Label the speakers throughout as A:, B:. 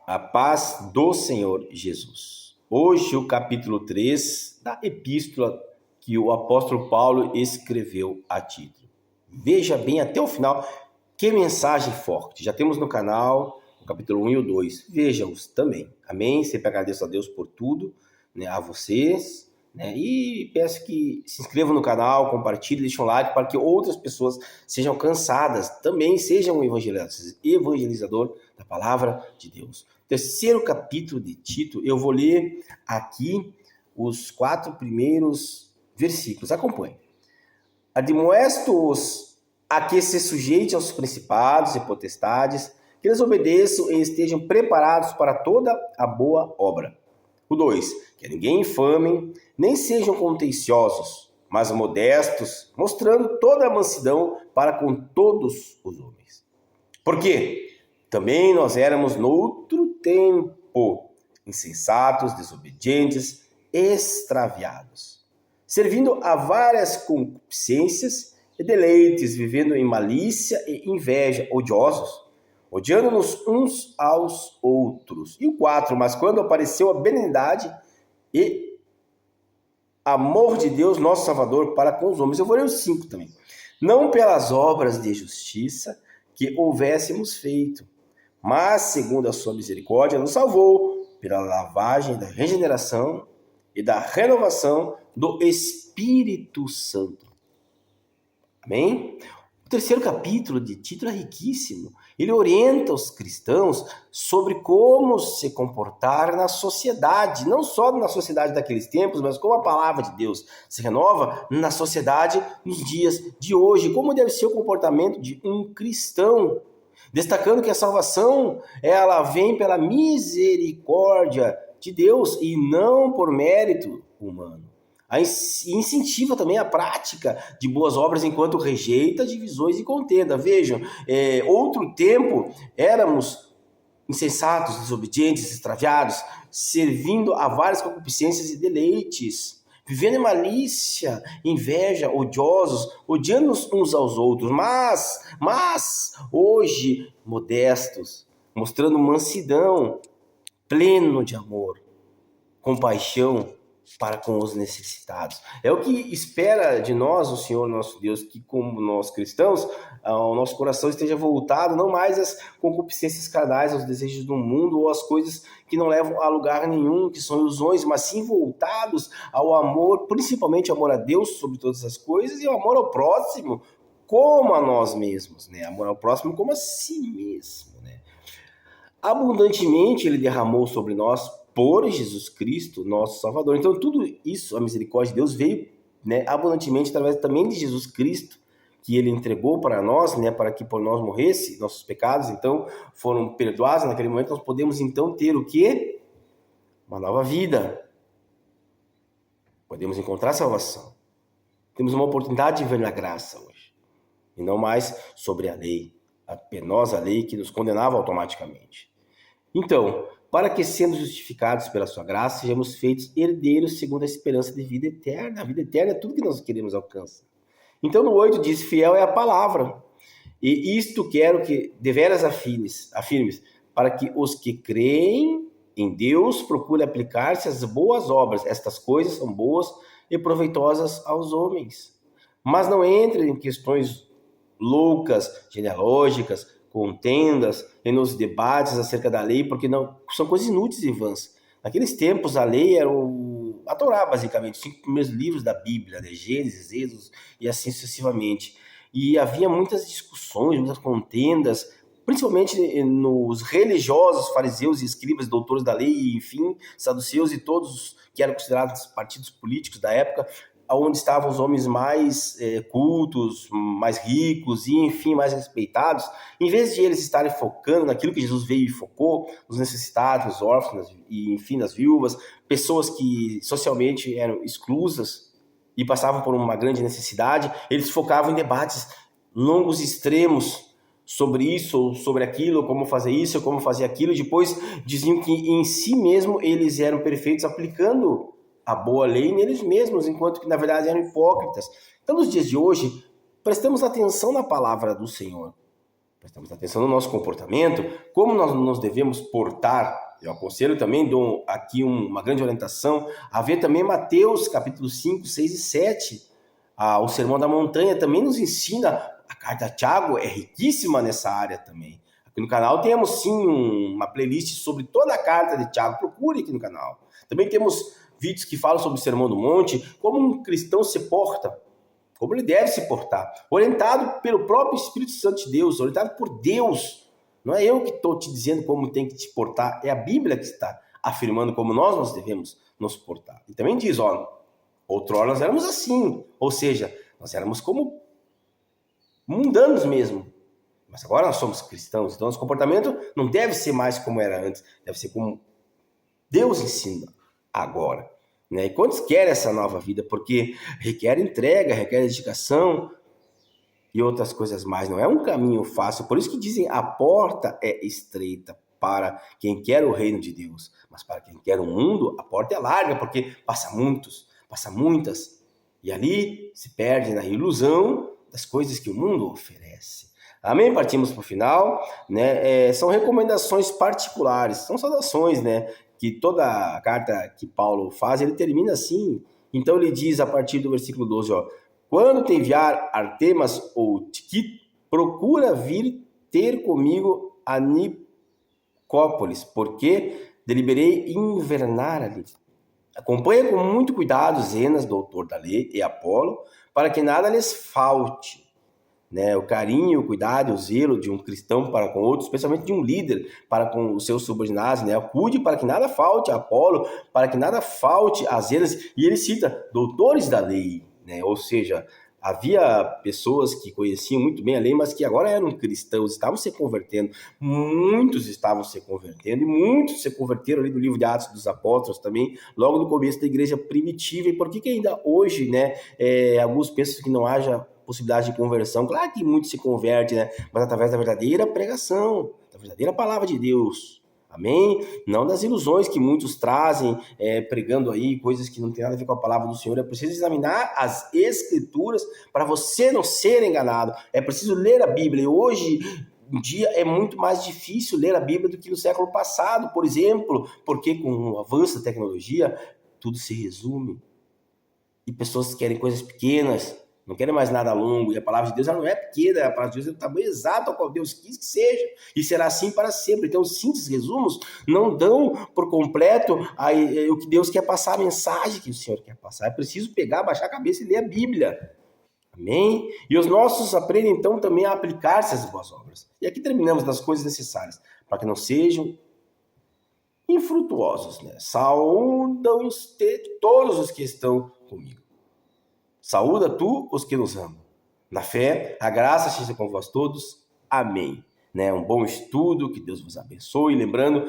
A: A paz do Senhor Jesus. Hoje o capítulo 3 da epístola que o apóstolo Paulo escreveu a Tito. Veja bem até o final, que mensagem forte. Já temos no canal o capítulo 1 e o 2. Veja-os também. Amém? Sempre agradeço a Deus por tudo, a vocês. E peço que se inscrevam no canal, compartilhem, deixem um like para que outras pessoas sejam alcançadas, também sejam um evangelizador da palavra de Deus. Terceiro capítulo de Tito, eu vou ler aqui os 4 primeiros versículos. Acompanhe. Admoesto-os a que se sujeite aos principados e potestades, que eles obedeçam e estejam preparados para toda a boa obra. O 2, que ninguém infamem, nem sejam contenciosos, mas modestos, mostrando toda a mansidão para com todos os homens. Por quê? Também nós éramos noutro tempo, insensatos, desobedientes, extraviados, servindo a várias concupiscências e deleites, vivendo em malícia e inveja, odiosos, odiando-nos uns aos outros. E o 4, mas quando apareceu a benignidade e amor de Deus, nosso Salvador, para com os homens. Eu vou ler o 5 também. Não pelas obras de justiça que houvéssemos feito, mas segundo a sua misericórdia nos salvou pela lavagem da regeneração e da renovação do Espírito Santo. Amém? O terceiro capítulo de Tito é riquíssimo. Ele orienta os cristãos sobre como se comportar na sociedade, não só na sociedade daqueles tempos, mas como a palavra de Deus se renova na sociedade nos dias de hoje, como deve ser o comportamento de um cristão, destacando que a salvação ela vem pela misericórdia de Deus e não por mérito humano. Incentiva também a prática de boas obras enquanto rejeita divisões e contenda. Vejam, outro tempo éramos insensatos, desobedientes, extraviados, servindo a várias concupiscências e deleites, vivendo em malícia, inveja, odiosos, odiando-nos uns aos outros, mas hoje modestos, mostrando mansidão, pleno de amor, compaixão para com os necessitados. É o que espera de nós o Senhor nosso Deus, que como nós cristãos, o nosso coração esteja voltado não mais às concupiscências carnais, aos desejos do mundo ou às coisas que não levam a lugar nenhum, que são ilusões, mas sim voltados ao amor, principalmente o amor a Deus sobre todas as coisas e o amor ao próximo como a nós mesmos, Amor ao próximo como a si mesmo, Abundantemente ele derramou sobre nós por Jesus Cristo, nosso Salvador. Então tudo isso, a misericórdia de Deus veio abundantemente através também de Jesus Cristo, que ele entregou para nós, para que por nós morresse, nossos pecados então foram perdoados. Naquele momento nós podemos então ter o quê? Uma nova vida. Podemos encontrar salvação. Temos uma oportunidade de ver na graça hoje. E não mais sobre a lei, a penosa lei que nos condenava automaticamente. Então, para que, sendo justificados pela sua graça, sejamos feitos herdeiros segundo a esperança de vida eterna. A vida eterna é tudo que nós queremos alcançar. Então, no 8 diz, fiel é a palavra. E isto quero que deveras afirmes, para que os que creem em Deus procurem aplicar-se às boas obras. Estas coisas são boas e proveitosas aos homens. Mas não entrem em questões loucas, genealógicas, contendas e nos debates acerca da lei, porque não são coisas inúteis e vãs. Naqueles tempos, a lei era a Torá, basicamente, os 5 primeiros livros da Bíblia, Gênesis, Êxodo e assim sucessivamente. E havia muitas discussões, muitas contendas, principalmente nos religiosos, fariseus e escribas, doutores da lei, e, enfim, saduceus e todos que eram considerados partidos políticos da época, onde estavam os homens mais cultos, mais ricos e, enfim, mais respeitados. Em vez de eles estarem focando naquilo que Jesus veio e focou, os necessitados, os órfãos e, enfim, nas viúvas, pessoas que socialmente eram exclusas e passavam por uma grande necessidade, eles focavam em debates longos e extremos sobre isso ou sobre aquilo, como fazer isso ou como fazer aquilo. Depois diziam que em si mesmo eles eram perfeitos aplicando a boa lei neles mesmos, enquanto que na verdade eram hipócritas. Então nos dias de hoje, prestamos atenção na palavra do Senhor. Prestamos atenção no nosso comportamento, como nós nos devemos portar. Eu aconselho também, dou aqui uma grande orientação, a ver também Mateus capítulo 5, 6 e 7. O Sermão da Montanha também nos ensina, a carta a Tiago é riquíssima nessa área também. Aqui no canal temos sim uma playlist sobre toda a carta de Tiago, procure aqui no canal. Também temos vídeos que falam sobre o Sermão do Monte, como um cristão se porta, como ele deve se portar, orientado pelo próprio Espírito Santo de Deus, orientado por Deus. Não é eu que estou te dizendo como tem que te portar, é a Bíblia que está afirmando como nós devemos nos portar. E também diz, outrora nós éramos assim, ou seja, nós éramos como mundanos mesmo. Mas agora nós somos cristãos, então nosso comportamento não deve ser mais como era antes, deve ser como Deus ensina agora. Né? E quantos querem essa nova vida? Porque requer entrega, requer dedicação e outras coisas mais. Não é um caminho fácil. Por isso que dizem, a porta é estreita para quem quer o reino de Deus. Mas para quem quer o mundo, a porta é larga, porque passa muitas. E ali se perde na ilusão das coisas que o mundo oferece. Amém? Partimos para o final. Né? São recomendações particulares, são saudações, né? Que toda a carta que Paulo faz, ele termina assim. Então ele diz a partir do versículo 12, quando te enviar Artemas ou Tiquito, procura vir ter comigo a Nicópolis, porque deliberei invernar ali. Acompanha com muito cuidado Zenas, doutor da lei, e Apolo, para que nada lhes falte. Né, o carinho, o cuidado, o zelo de um cristão para com outros, especialmente de um líder para com os seus subordinados, né? Cuide para que nada falte a Apolo, para que nada falte a Zenas, e ele cita doutores da lei, né? Ou seja, havia pessoas que conheciam muito bem a lei, mas que agora eram cristãos, estavam se convertendo, muitos estavam se convertendo, e muitos se converteram ali no livro de Atos dos Apóstolos também, logo no começo da igreja primitiva. E por que ainda hoje, né, alguns pensam que não haja possibilidade de conversão? Claro que muitos se convertem, né? Mas através da verdadeira pregação, da verdadeira palavra de Deus. Amém? Não das ilusões que muitos trazem, pregando aí coisas que não tem nada a ver com a palavra do Senhor. É preciso examinar as Escrituras para você não ser enganado. É preciso ler a Bíblia. E hoje em dia é muito mais difícil ler a Bíblia do que no século passado, por exemplo, porque com o avanço da tecnologia, tudo se resume. E pessoas querem coisas pequenas, não querem mais nada longo, e a palavra de Deus ela não é pequena, a palavra de Deus é do tamanho exato ao qual Deus quis que seja, e será assim para sempre. Então, simples resumos não dão por completo o que Deus quer passar, a mensagem que o Senhor quer passar. É preciso pegar, baixar a cabeça e ler a Bíblia. Amém? E os nossos aprendem então também a aplicar essas boas obras. E aqui terminamos das coisas necessárias, para que não sejam infrutuosos, né? Saúdam todos os que estão comigo. Saúda tu os que nos amam. Na fé, a graça seja com vós todos. Amém. Né? Um bom estudo, que Deus vos abençoe. Lembrando,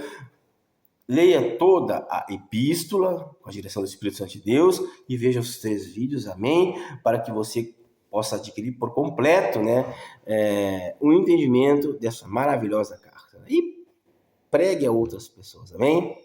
A: leia toda a epístola com a direção do Espírito Santo de Deus e veja os 3 vídeos, amém? Para que você possa adquirir por completo, né, um entendimento dessa maravilhosa carta. E pregue a outras pessoas, amém?